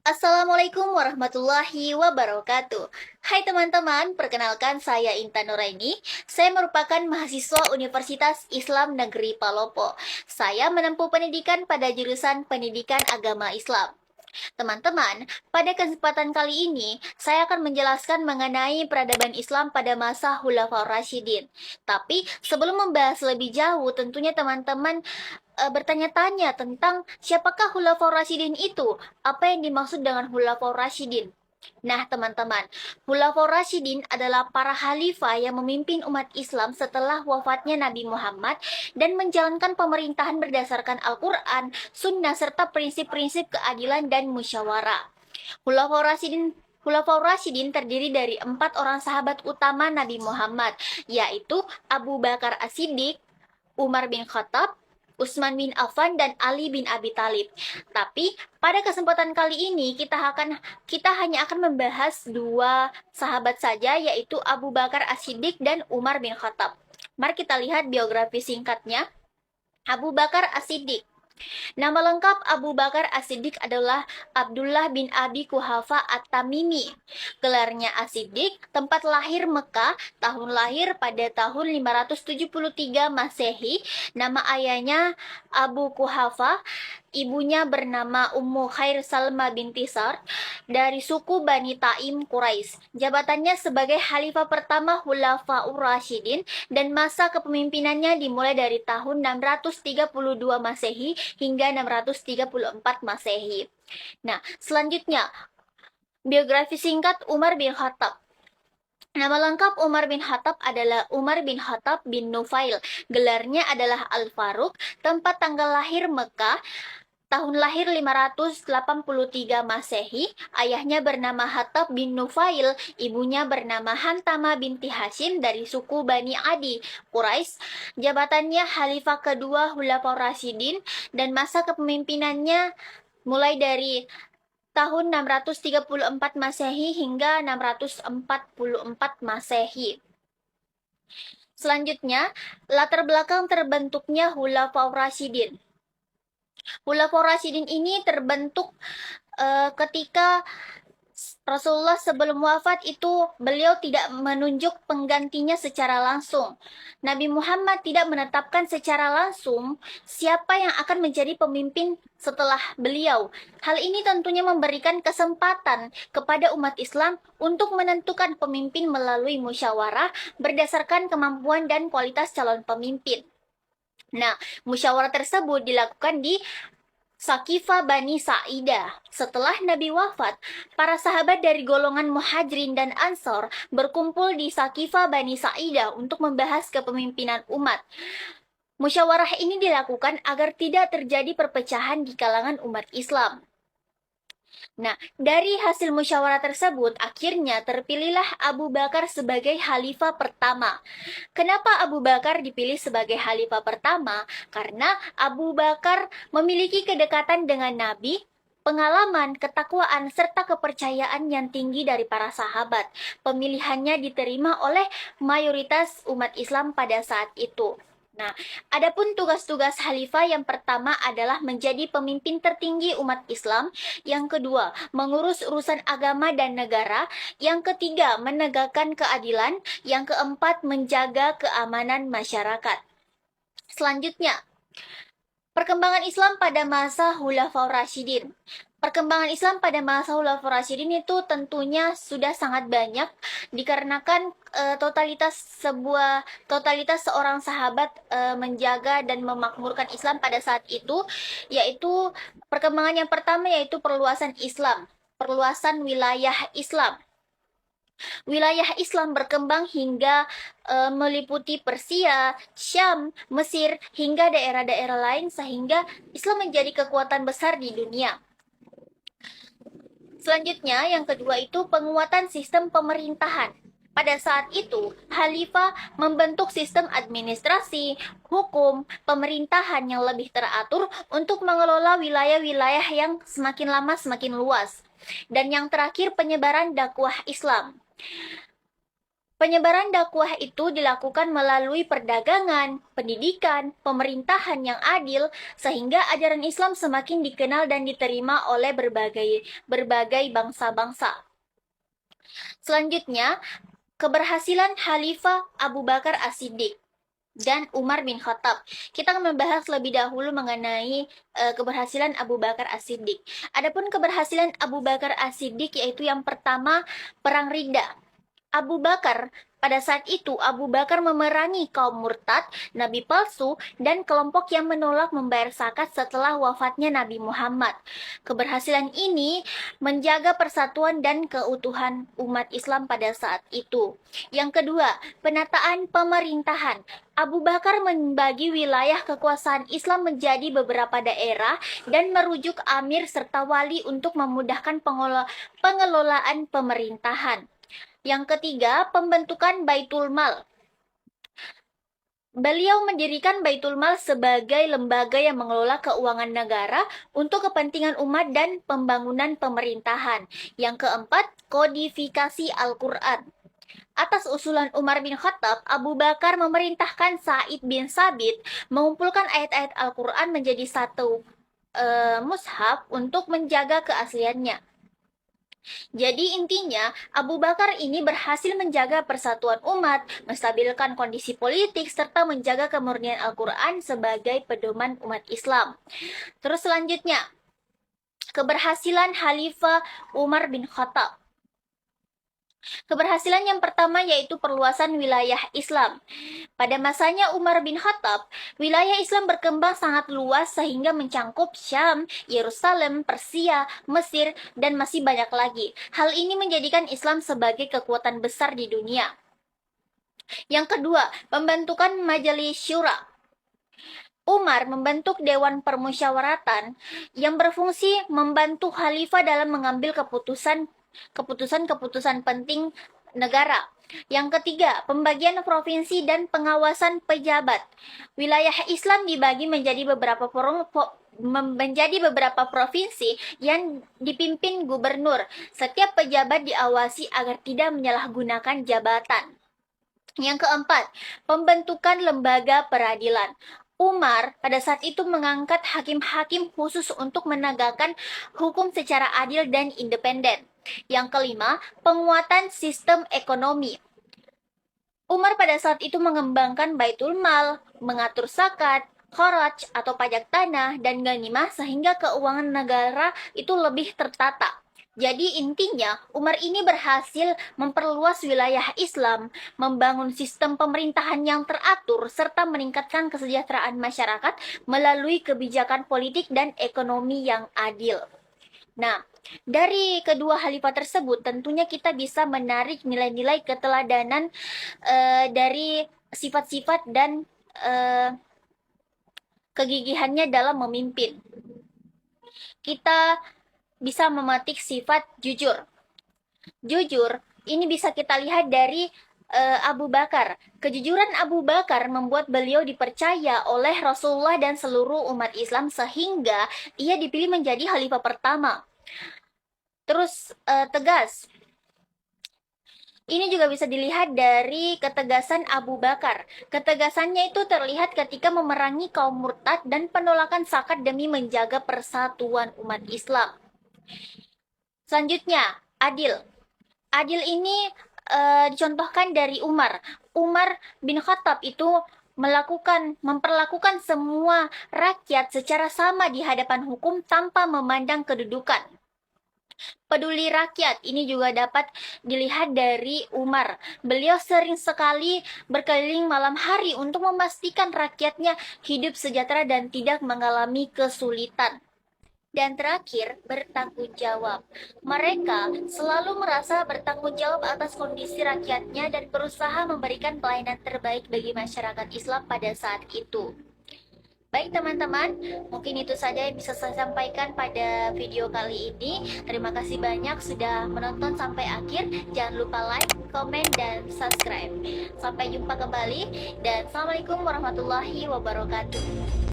Assalamualaikum warahmatullahi wabarakatuh. Hai teman-teman, perkenalkan saya Intan Nuraini. Saya merupakan mahasiswa Universitas Islam Negeri Palopo. Saya menempuh pendidikan pada jurusan Pendidikan Agama Islam. Teman-teman, pada kesempatan kali ini, saya akan menjelaskan mengenai peradaban Islam pada masa Khulafaur Rasyidin. Tapi sebelum membahas lebih jauh, tentunya teman-teman bertanya-tanya tentang siapakah Khulafaur Rasyidin itu? Apa yang dimaksud dengan Khulafaur Rasyidin? Nah, teman-teman, Khulafaur Rasyidin adalah para khalifah yang memimpin umat Islam setelah wafatnya Nabi Muhammad dan menjalankan pemerintahan berdasarkan Al-Quran, Sunnah, serta prinsip-prinsip keadilan dan musyawarah. Khulafaur Rasyidin terdiri dari 4 orang sahabat utama Nabi Muhammad, yaitu Abu Bakar As-Siddiq, Umar bin Khattab, Utsman bin Affan, dan Ali bin Abi Thalib. Tapi pada kesempatan kali ini kita hanya akan membahas 2 sahabat saja, yaitu Abu Bakar As-Siddiq dan Umar bin Khattab. Mari kita lihat biografi singkatnya. Abu Bakar As-Siddiq. Nama lengkap Abu Bakar As-Siddiq adalah Abdullah bin Abi Kuhafa At-Tamimi. Gelarnya As-Siddiq, tempat lahir Mekah, tahun lahir pada tahun 573 Masehi. Nama ayahnya Abu Kuhafa, ibunya bernama Ummu Khair Salma binti Sa'd dari suku Bani Taim Quraisy. Jabatannya sebagai Khalifah pertama Khulafaur Rasyidin dan masa kepemimpinannya dimulai dari tahun 632 Masehi hingga 634 Masehi. Nah, selanjutnya biografi singkat Umar bin Khattab. Nama lengkap Umar bin Khattab adalah Umar bin Khattab bin Nufail. Gelarnya adalah Al-Faruq, tempat tanggal lahir Mekah, tahun lahir 583 Masehi. Ayahnya bernama Hattab bin Nufail, ibunya bernama Hantama binti Hashim dari suku Bani Adi, Quraisy. Jabatannya Khalifah kedua Khulafaur Rasyidin dan masa kepemimpinannya mulai dari tahun 634 Masehi hingga 644 Masehi. Selanjutnya, latar belakang terbentuknya Khulafaur Rasyidin. Khulafaur Rasyidin ini terbentuk ketika Rasulullah sebelum wafat itu beliau tidak menunjuk penggantinya secara langsung. Nabi Muhammad tidak menetapkan secara langsung siapa yang akan menjadi pemimpin setelah beliau. Hal ini tentunya memberikan kesempatan kepada umat Islam untuk menentukan pemimpin melalui musyawarah berdasarkan kemampuan dan kualitas calon pemimpin. Nah, musyawarah tersebut dilakukan di Sakifah Bani Sa'idah. Setelah Nabi wafat, para sahabat dari golongan Muhajirin dan Ansor berkumpul di Sakifah Bani Sa'idah untuk membahas kepemimpinan umat. Musyawarah ini dilakukan agar tidak terjadi perpecahan di kalangan umat Islam. Nah, dari hasil musyawarah tersebut, akhirnya terpilihlah Abu Bakar sebagai khalifah pertama. Kenapa Abu Bakar dipilih sebagai khalifah pertama? Karena Abu Bakar memiliki kedekatan dengan Nabi, pengalaman, ketakwaan, serta kepercayaan yang tinggi dari para sahabat. Pemilihannya diterima oleh mayoritas umat Islam pada saat itu. Nah, adapun tugas-tugas khalifah yang pertama adalah menjadi pemimpin tertinggi umat Islam, yang kedua, mengurus urusan agama dan negara, yang ketiga, menegakkan keadilan, yang keempat, menjaga keamanan masyarakat. Selanjutnya, perkembangan Islam pada masa Khulafaur Rasyidin. Perkembangan Islam pada masa Khulafaur Rasyidin itu tentunya sudah sangat banyak dikarenakan totalitas seorang sahabat menjaga dan memakmurkan Islam pada saat itu, yaitu perkembangan yang pertama yaitu perluasan Islam, perluasan wilayah Islam. Wilayah Islam berkembang hingga meliputi Persia, Syam, Mesir, hingga daerah-daerah lain sehingga Islam menjadi kekuatan besar di dunia. Selanjutnya, yang kedua itu penguatan sistem pemerintahan. Pada saat itu, khalifah membentuk sistem administrasi, hukum, pemerintahan yang lebih teratur untuk mengelola wilayah-wilayah yang semakin lama semakin luas. Dan yang terakhir, penyebaran dakwah Islam. Penyebaran dakwah itu dilakukan melalui perdagangan, pendidikan, pemerintahan yang adil, sehingga ajaran Islam semakin dikenal dan diterima oleh berbagai bangsa-bangsa. Selanjutnya, keberhasilan Khalifah Abu Bakar As-Siddiq dan Umar bin Khattab. Kita akan membahas lebih dahulu mengenai keberhasilan Abu Bakar As-Siddiq. Adapun keberhasilan Abu Bakar As-Siddiq yaitu yang pertama, Perang Ridda. Abu Bakar, pada saat itu Abu Bakar memerangi kaum murtad, nabi palsu, dan kelompok yang menolak membayar zakat setelah wafatnya Nabi Muhammad. Keberhasilan ini menjaga persatuan dan keutuhan umat Islam pada saat itu. Yang kedua, penataan pemerintahan. Abu Bakar membagi wilayah kekuasaan Islam menjadi beberapa daerah dan merujuk amir serta wali untuk memudahkan pengelolaan pemerintahan. Yang ketiga, pembentukan Baitul Mal. Beliau mendirikan Baitul Mal sebagai lembaga yang mengelola keuangan negara untuk kepentingan umat dan pembangunan pemerintahan. Yang keempat, kodifikasi Al-Quran. Atas usulan Umar bin Khattab, Abu Bakar memerintahkan Sa'id bin Sabit mengumpulkan ayat-ayat Al-Quran menjadi satu mushaf untuk menjaga keasliannya. Jadi intinya, Abu Bakar ini berhasil menjaga persatuan umat, menstabilkan kondisi politik, serta menjaga kemurnian Al-Quran sebagai pedoman umat Islam. Terus selanjutnya, keberhasilan Khalifah Umar bin Khattab. Keberhasilan yang pertama yaitu perluasan wilayah Islam. Pada masanya Umar bin Khattab, wilayah Islam berkembang sangat luas sehingga mencangkup Syam, Yerusalem, Persia, Mesir, dan masih banyak lagi. Hal ini menjadikan Islam sebagai kekuatan besar di dunia. Yang kedua, pembentukan Majelis Syura. Umar membentuk Dewan Permusyawaratan yang berfungsi membantu khalifah dalam mengambil keputusan penting negara. Yang ketiga, pembagian provinsi dan pengawasan pejabat. Wilayah Islam dibagi menjadi beberapa provinsi yang dipimpin gubernur. Setiap pejabat diawasi agar tidak menyalahgunakan jabatan. Yang keempat, pembentukan lembaga peradilan. Umar pada saat itu mengangkat hakim-hakim khusus untuk menegakkan hukum secara adil dan independen. Yang kelima, penguatan sistem ekonomi. Umar pada saat itu mengembangkan Baitul Mal, mengatur zakat, kharaj atau pajak tanah, dan ghanimah sehingga keuangan negara itu lebih tertata. Jadi intinya, Umar ini berhasil memperluas wilayah Islam, membangun sistem pemerintahan yang teratur, serta meningkatkan kesejahteraan masyarakat melalui kebijakan politik dan ekonomi yang adil. Nah, dari kedua khalifah tersebut tentunya kita bisa menarik nilai-nilai keteladanan dari sifat-sifat dan kegigihannya dalam memimpin. Kita bisa memetik sifat jujur. Jujur, ini bisa kita lihat dari Abu Bakar. Kejujuran Abu Bakar membuat beliau dipercaya oleh Rasulullah dan seluruh umat Islam sehingga ia dipilih menjadi khalifah pertama. Terus tegas. Ini juga bisa dilihat dari ketegasan Abu Bakar. Ketegasannya itu terlihat ketika memerangi kaum murtad dan penolakan zakat demi menjaga persatuan umat Islam. Selanjutnya, adil. Adil ini dicontohkan dari Umar. Umar bin Khattab itu memperlakukan semua rakyat secara sama di hadapan hukum tanpa memandang kedudukan. Peduli rakyat ini juga dapat dilihat dari Umar. Beliau sering sekali berkeliling malam hari untuk memastikan rakyatnya hidup sejahtera dan tidak mengalami kesulitan. Dan terakhir, bertanggung jawab. Mereka selalu merasa bertanggung jawab atas kondisi rakyatnya dan berusaha memberikan pelayanan terbaik bagi masyarakat Islam pada saat itu. Baik teman-teman, mungkin itu saja yang bisa saya sampaikan pada video kali ini. Terima kasih banyak sudah menonton sampai akhir. Jangan lupa like, komen, dan subscribe. Sampai jumpa kembali dan Assalamualaikum warahmatullahi wabarakatuh.